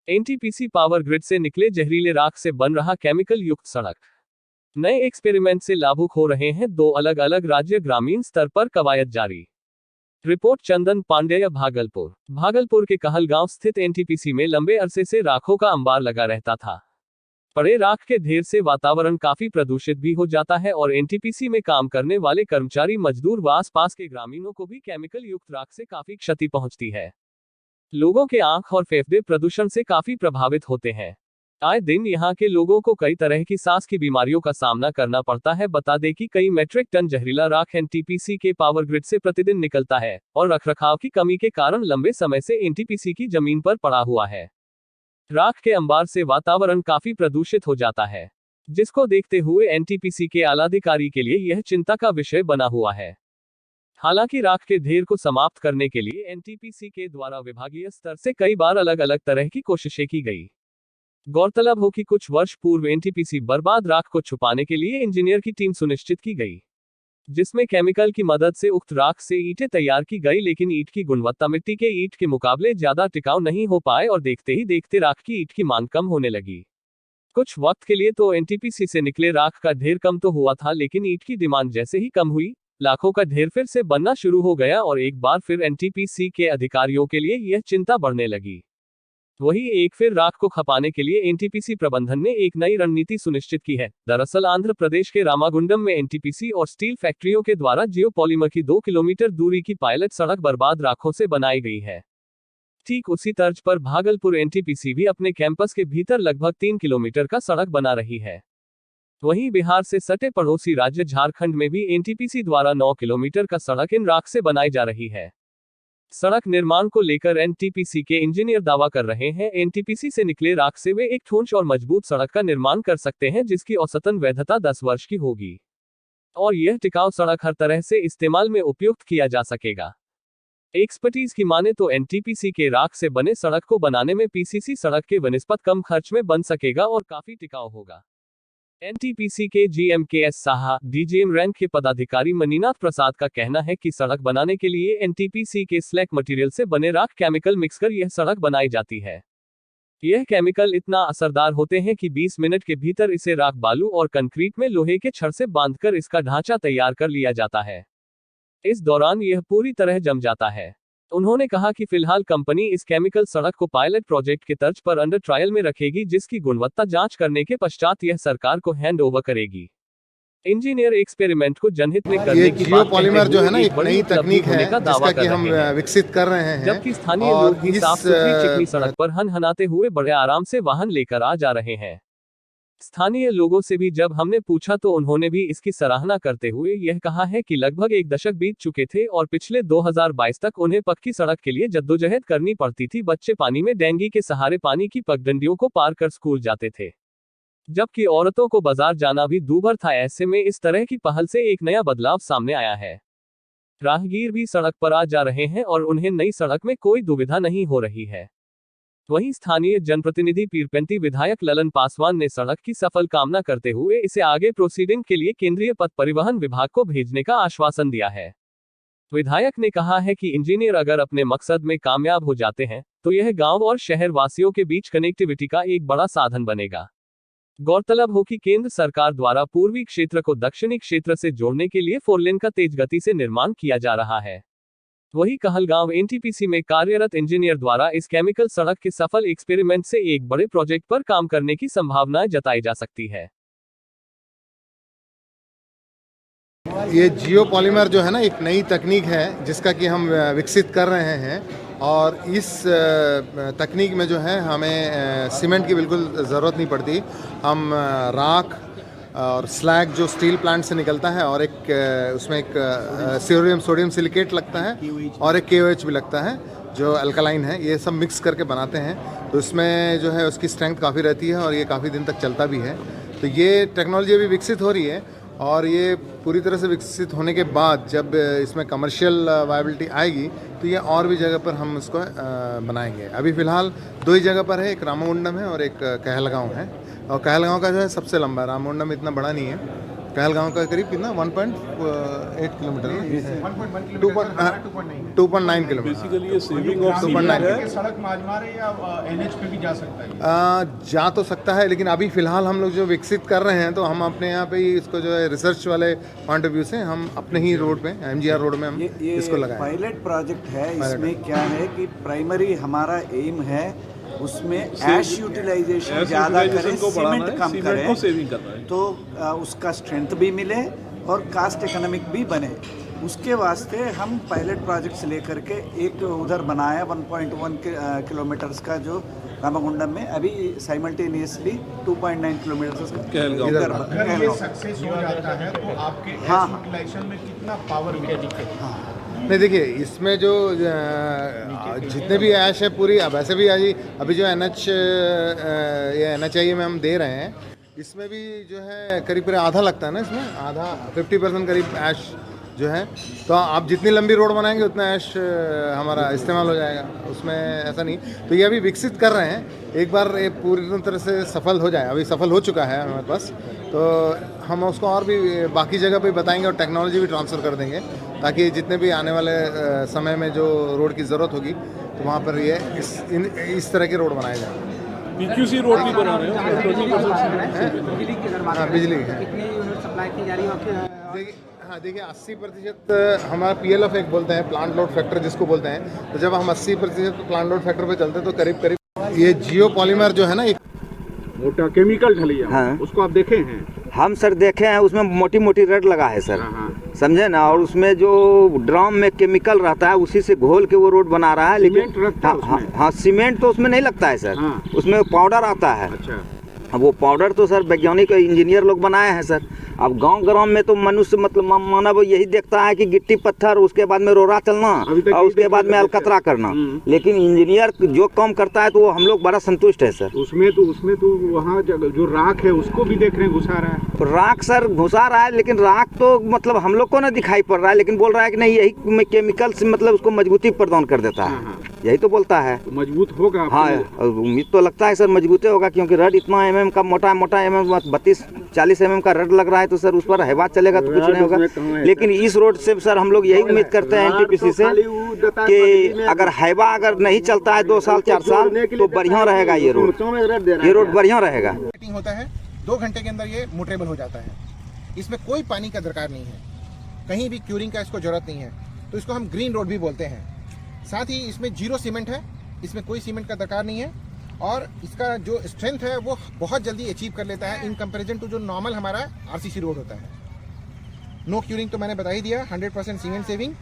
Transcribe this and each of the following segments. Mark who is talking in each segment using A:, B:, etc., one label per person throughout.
A: NTPC power grid से निकले जहरीले राख से बन रहा केमिकल युक्त सड़क। नए एक्सपेरिमेंट से लाभुक हो रहे हैं दो अलग अलग राज्य, ग्रामीण स्तर पर कवायद जारी। रिपोर्ट चंदन पांडेय, भागलपुर। भागलपुर के कहलगांव स्थित एनटीपीसी में लंबे अरसे से राखों का अंबार लगा रहता था। पड़े राख के ढेर से वातावरण काफी प्रदूषित भी हो जाता है और एनटीपीसी में काम करने वाले कर्मचारी, मजदूर व आसपास के ग्रामीणों को भी केमिकल युक्त राख से काफी क्षति पहुंचती है। लोगों के आंख और फेफड़े प्रदूषण से काफी प्रभावित होते हैं। आए दिन यहां के लोगों को कई तरह की सांस की बीमारियों का सामना करना पड़ता है। बता दें कि कई मेट्रिक टन जहरीला राख एनटीपीसी के पावर ग्रिड से प्रतिदिन निकलता है और रखरखाव की कमी के कारण लंबे समय से एनटीपीसी की जमीन पर पड़ा हुआ है। राख के अंबार से वातावरण काफी प्रदूषित हो जाता है, जिसको देखते हुए एनटीपीसी के आलाधिकारी के लिए यह चिंता का विषय बना हुआ है। हालांकि राख के ढेर को समाप्त करने के लिए एनटीपीसी के द्वारा विभागीय स्तर से कई बार अलग अलग तरह की कोशिशें की गई। गौरतलब हो कि कुछ वर्ष पूर्व एनटीपीसी बर्बाद राख को छुपाने के लिए इंजीनियर की टीम सुनिश्चित की गई, जिसमें केमिकल की मदद से उक्त राख से ईंटें तैयार की गई, लेकिन ईंट की गुणवत्ता मिट्टी के ईंट के मुकाबले ज्यादा टिकाऊ नहीं हो पाए और देखते ही देखते राख की ईंट की मांग कम होने लगी। कुछ वक्त के लिए तो एनटीपीसी से निकले राख का ढेर कम तो हुआ था, लेकिन ईंट की डिमांड जैसे ही कम हुई, लाखों का ढेर फिर से बनना शुरू हो गया और एक बार फिर एनटीपीसी के अधिकारियों के लिए यह चिंता बढ़ने लगी। वही एक फिर राख को खपाने के लिए एनटीपीसी प्रबंधन ने एक नई रणनीति सुनिश्चित की है। दरअसल आंध्र प्रदेश के रामागुंडम में एनटीपीसी और स्टील फैक्ट्रियों के द्वारा जियो पॉलीमर की 2 किलोमीटर दूरी की पायलट सड़क बर्बाद राखों से बनाई गई है। ठीक उसी तर्ज पर भागलपुर एनटीपीसी भी अपने कैंपस के भीतर लगभग 3 किलोमीटर का सड़क बना रही है। वहीं बिहार से सटे पड़ोसी राज्य झारखंड में भी एनटीपीसी द्वारा 9 किलोमीटर का सड़क इन राख से बनाई जा रही है। सड़क निर्माण को लेकर एनटीपीसी के इंजीनियर दावा कर रहे हैं, एनटीपीसी से निकले राख से वे एक ठोस और मजबूत सड़क का निर्माण कर सकते हैं, जिसकी औसतन वैधता 10 वर्ष की होगी और यह टिकाऊ सड़क हर तरह से इस्तेमाल में उपयुक्त किया जा सकेगा। एक्सपर्टीज की माने तो एनटीपीसी के राख से बने सड़क को बनाने में पीसीसी सड़क के बनिस्पत कम खर्च में बन सकेगा और काफी टिकाऊ होगा। एनटीपीसी के जीएमकेएस साहा डीजीएम रैंक के पदाधिकारी मनीनाथ प्रसाद का कहना है कि सड़क बनाने के लिए एनटीपीसी के स्लैग मटेरियल से बने राख केमिकल मिक्स कर यह सड़क बनाई जाती है। यह केमिकल इतना असरदार होते हैं कि 20 मिनट के भीतर इसे राख, बालू और कंक्रीट में लोहे के छड़ से बांधकर इसका ढांचा तैयार कर लिया जाता है। इस दौरान यह पूरी तरह जम जाता है। उन्होंने कहा कि फिलहाल कंपनी इस केमिकल सड़क को पायलट प्रोजेक्ट के तर्ज पर अंडर ट्रायल में रखेगी, जिसकी गुणवत्ता जांच करने के पश्चात यह सरकार को हैंड ओवर करेगी। इंजीनियर एक्सपेरिमेंट को जनहित में करने की
B: जियो पॉलीमर जो है ना, एक नई तकनीक है जिसका कि हम विकसित कर रहे हैं,
A: जबकि स्थानीय लोग भी साफ सुथरी चिकनी सड़क पर हनहनाते हुए बड़े आराम से वाहन लेकर आ जा रहे हैं। स्थानीय लोगों से भी जब हमने पूछा तो उन्होंने भी इसकी सराहना करते हुए यह कहा है कि लगभग एक दशक बीत चुके थे और पिछले 2022 तक उन्हें पक्की सड़क के लिए जद्दोजहद करनी पड़ती थी। बच्चे पानी में डेंगी के सहारे पानी की पगडंडियों को पार कर स्कूल जाते थे, जबकि औरतों को बाजार जाना भी दूभर था। ऐसे में इस तरह की पहल से एक नया बदलाव सामने आया है। राहगीर भी सड़क पर आ जा रहे हैं और उन्हें नई सड़क में कोई दुविधा नहीं हो रही है। वहीं स्थानीय जनप्रतिनिधि पीरपेंती विधायक ललन पासवान ने सड़क की सफल कामना करते हुए इसे आगे प्रोसीडिंग के लिए केंद्रीय पथ परिवहन विभाग को भेजने का आश्वासन दिया है। विधायक ने कहा है कि इंजीनियर अगर अपने मकसद में कामयाब हो जाते हैं तो यह गांव और शहर वासियों के बीच कनेक्टिविटी का एक बड़ा साधन बनेगा। गौरतलब हो कि केंद्र सरकार द्वारा पूर्वी क्षेत्र को दक्षिणी क्षेत्र से जोड़ने के लिए 4 लेन का तेज गति से निर्माण किया जा रहा है। वही कहलगांव एनटीपीसी में कार्यरत इंजीनियर द्वारा इस केमिकल सड़क के सफल एक्सपेरिमेंट से एक बड़े प्रोजेक्ट पर काम करने की संभावनाएं जताई जा सकती है।
B: ये जियो पॉलीमर जो है ना, एक नई तकनीक है जिसका कि हम विकसित कर रहे हैं और इस तकनीक में जो है हमें सीमेंट की बिल्कुल ज़रूरत नहीं पड़ती। हम राख और स्लैग जो स्टील प्लांट से निकलता है और एक उसमें एक सोडियम सिलिकेट लगता है और एक KOH भी लगता है जो अल्कलाइन है, ये सब मिक्स करके बनाते हैं। तो इसमें जो है उसकी स्ट्रेंथ काफ़ी रहती है और ये काफ़ी दिन तक चलता भी है। तो ये टेक्नोलॉजी अभी विकसित हो रही है और ये पूरी तरह से विकसित होने के बाद जब इसमें कमर्शियल वायबिलिटी आएगी तो ये और भी जगह पर हम इसको बनाएंगे। अभी फ़िलहाल 2 ही जगह पर है, एक रामागुंडम है और एक कहलगांव है। और कहलगांव का जो है सबसे लंबा है, रामागुंडम इतना बड़ा नहीं है। कहलगांव का करीब कितना 1.8 किलोमीटर है
C: 1.1 किलोमीटर
B: 2.9 किलोमीटर।
D: बेसिकली ये सेविंग ऑफ
B: 2.9
C: है। सड़क मार्ग है या एनएच पे भी जा सकता है?
B: जा तो सकता है, लेकिन अभी फिलहाल हम लोग जो विकसित कर रहे हैं तो हम अपने यहाँ पे ही इसको जो है रिसर्च वाले पॉइंट ऑफ व्यू से हम अपने ही रोड पे MGR रोड में हम इसको लगाए।
E: पायलट प्रोजेक्ट है। इसमें क्या है कि प्राइमरी हमारा एम है उसमें ऐश यूटिलाइजेशन ज़्यादा करें, सीमेंट कम करें,
D: सेविंग करना है
E: तो उसका स्ट्रेंथ भी मिले और कास्ट इकोनॉमिक भी बने। उसके वास्ते हम पायलट प्रोजेक्ट से लेकर के एक उधर बनाया 1.1 किलोमीटर्स का जो रामागुंडम में, अभी साइमल्टेनियसली 2.9 किलोमीटर
C: अगर ये सक्सेस हो जाता है तो आपके
E: हाँ।
C: यूटिलाइजेशन में कितना पावर मिलेगा?
B: नहीं देखिए, इसमें जो जितने भी ऐश है पूरी, अब ऐसे भी अभी जो NHI में हम दे रहे हैं, इसमें भी जो है करीब आधा लगता है ना, इसमें आधा 50% करीब ऐश जो है। तो आप जितनी लंबी रोड बनाएंगे उतना ऐश हमारा इस्तेमाल हो जाएगा, उसमें ऐसा नहीं। तो ये अभी विकसित कर रहे हैं, एक बार ये पूरी तरह से सफल हो जाए, अभी सफल हो चुका है हमारे पास, तो हम उसको और भी बाकी जगह पे बताएंगे और टेक्नोलॉजी भी ट्रांसफ़र कर देंगे, ताकि जितने भी आने वाले समय में जो रोड की ज़रूरत होगी तो वहाँ पर ये इस तरह के रोड बनाए जाएंगे।
D: PQC रोड भी बना रहे हैं।
B: हाँ, बिजली है।
F: कितनी यूनिट सप्लाई की जा रही है?
B: देखिए 80% हमारा PLF एक बोलते हैं, प्लांट लोड फैक्टर जिसको बोलते हैं। तो जब हम 80% प्लांट लोड फैक्टर पे चलते हैं तो करीब ये जियो पॉलीमर जो है ना, एक
G: मोटा केमिकल ढलिया,
H: हाँ।
G: उसको आप देखे हैं?
H: हम सर देखे हैं, उसमें मोटी मोटी रड लगा है सर, समझे ना, और उसमें जो ड्रम में केमिकल रहता है उसी से घोल के वो रोड बना रहा है। लेकिन
G: सीमेंट रखता है उसमें?
H: हाँ, सीमेंट तो उसमें नहीं लगता है सर,
G: हाँ।
H: उसमें पाउडर आता है।
G: अच्छा,
H: अब वो पाउडर तो सर वैज्ञानिक इंजीनियर लोग बनाए हैं सर। अब गांव ग्राम में तो मनुष्य मतलब मानव यही देखता है कि गिट्टी पत्थर, उसके बाद में रोरा चलना और उसके बाद में अलकतरा करना, लेकिन इंजीनियर जो काम करता है तो वो हम लोग बड़ा संतुष्ट है सर।
G: उसमें तो वहाँ जो राख है उसको भी देख रहे हैं, घुसा रहा है।
H: तो राख सर घुसा रहा है, लेकिन राख तो मतलब हम लोग को ना दिखाई पड़ रहा है, लेकिन बोल रहा है कि नहीं यही केमिकल से मतलब उसको मजबूती प्रदान कर देता है, यही तो बोलता है।
G: तो मजबूत होगा?
H: हाँ, उम्मीद तो लगता है सर मजबूत होगा, क्योंकि रड इतना mm का मोटा 32-40 mm का रड लग रहा है, तो सर उस पर हवा चलेगा तो कुछ नहीं होगा। लेकिन इस रोड से सर हम लोग यही उम्मीद करते हैं NTPC से कि अगर हवा अगर नहीं चलता है 2 साल 4 साल तो बढ़िया रहेगा ये रोड बढ़िया रहेगा।
C: होता है 2 घंटे के अंदर ये मोटरेबल हो जाता है। इसमें कोई पानी का दरकार नहीं है, कहीं भी क्यूरिंग का इसको जरूरत नहीं है, तो इसको हम ग्रीन रोड भी बोलते हैं। साथ ही इसमें 0 सीमेंट है, इसमें कोई सीमेंट का दरकार नहीं है, और इसका जो स्ट्रेंथ है वो बहुत जल्दी अचीव कर लेता है इन कंपैरिजन टू जो नॉर्मल हमारा RCC रोड होता है। नो क्यूरिंग तो मैंने बता ही दिया, 100% सीमेंट सेविंग।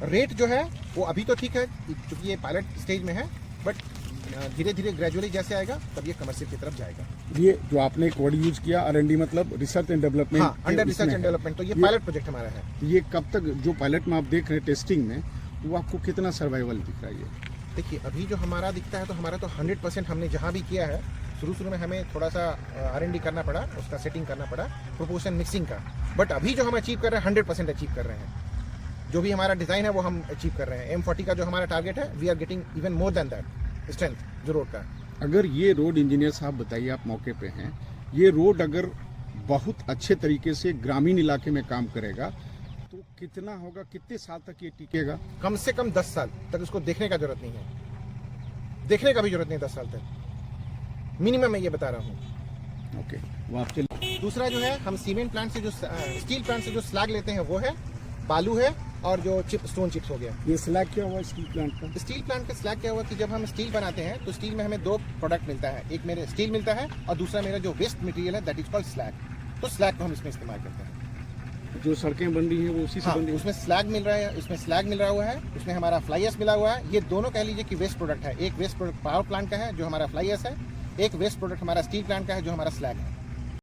C: रेट जो है वो अभी तो ठीक है क्योंकि ये पायलट स्टेज में है, बट धीरे धीरे ग्रेजुअली जैसे आएगा तब ये कमर्शियल की तरफ जाएगा।
G: ये जो आपने एक वर्ड यूज किया R&D मतलब रिसर्च एंड डेवलपमेंट,
C: हाँ, अंडर रिसर्च एंड डेवलपमेंट, तो ये पायलट प्रोजेक्ट हमारा है।
G: ये कब तक जो पायलट में आप देख रहे हैं टेस्टिंग में, वो आपको कितना सर्वाइवल दिख रहा है?
C: देखिए अभी जो हमारा दिखता है तो हमारा तो 100% हमने जहाँ भी किया है, शुरू में हमें थोड़ा सा R&D करना पड़ा, उसका सेटिंग करना पड़ा, प्रोपोर्शन मिक्सिंग का, बट अभी जो हम अचीव कर रहे हैं 100% अचीव कर रहे हैं। जो भी हमारा डिज़ाइन है वो हम अचीव कर रहे हैं। M40 का जो हमारा टारगेट है, we are getting even more than that strength जो रोड का।
G: अगर ये रोड इंजीनियर साहब बताइए, आप मौके पे हैं, ये रोड अगर बहुत अच्छे तरीके से ग्रामीण इलाके में काम करेगा तो कितना होगा, कितने साल तक ये टिकेगा?
C: कम से कम 10 साल तक इसको देखने का जरूरत नहीं है, देखने का भी जरूरत नहीं 10 साल तक मिनिमम, मैं ये बता रहा हूँ।
G: ओके, वो आप चलिए।
C: दूसरा जो है, हम सीमेंट प्लांट से जो स्टील प्लांट से जो स्लैग लेते हैं वो है, बालू है, और जो स्टोन चिप्स हो गया।
G: ये स्लैग क्या हुआ स्टील प्लांट का?
C: स्टील प्लांट का स्लैग क्या हुआ कि जब हम स्टील बनाते हैं तो स्टील में हमें 2 प्रोडक्ट मिलता है, एक मेरे स्टील मिलता है और दूसरा मेरा जो वेस्ट मटेरियल है दैट इज कॉल्ड स्लैग। तो स्लैग को हम इसमें इस्तेमाल करते हैं।
G: जो सड़कें बन रही हैं वो उसी से बन रही हैं?
C: उसमें स्लैग मिल रहा है, इसमें स्लैग मिल रहा हुआ है, उसमें हमारा फ्लाई एश मिला हुआ है। ये दोनों कह लीजिए कि वेस्ट प्रोडक्ट है। एक वेस्ट प्रोडक्ट पावर प्लांट का है जो हमारा फ्लाई एश है, एक वेस्ट प्रोडक्ट हमारा स्टील प्लांट का है जो हमारा स्लैग है।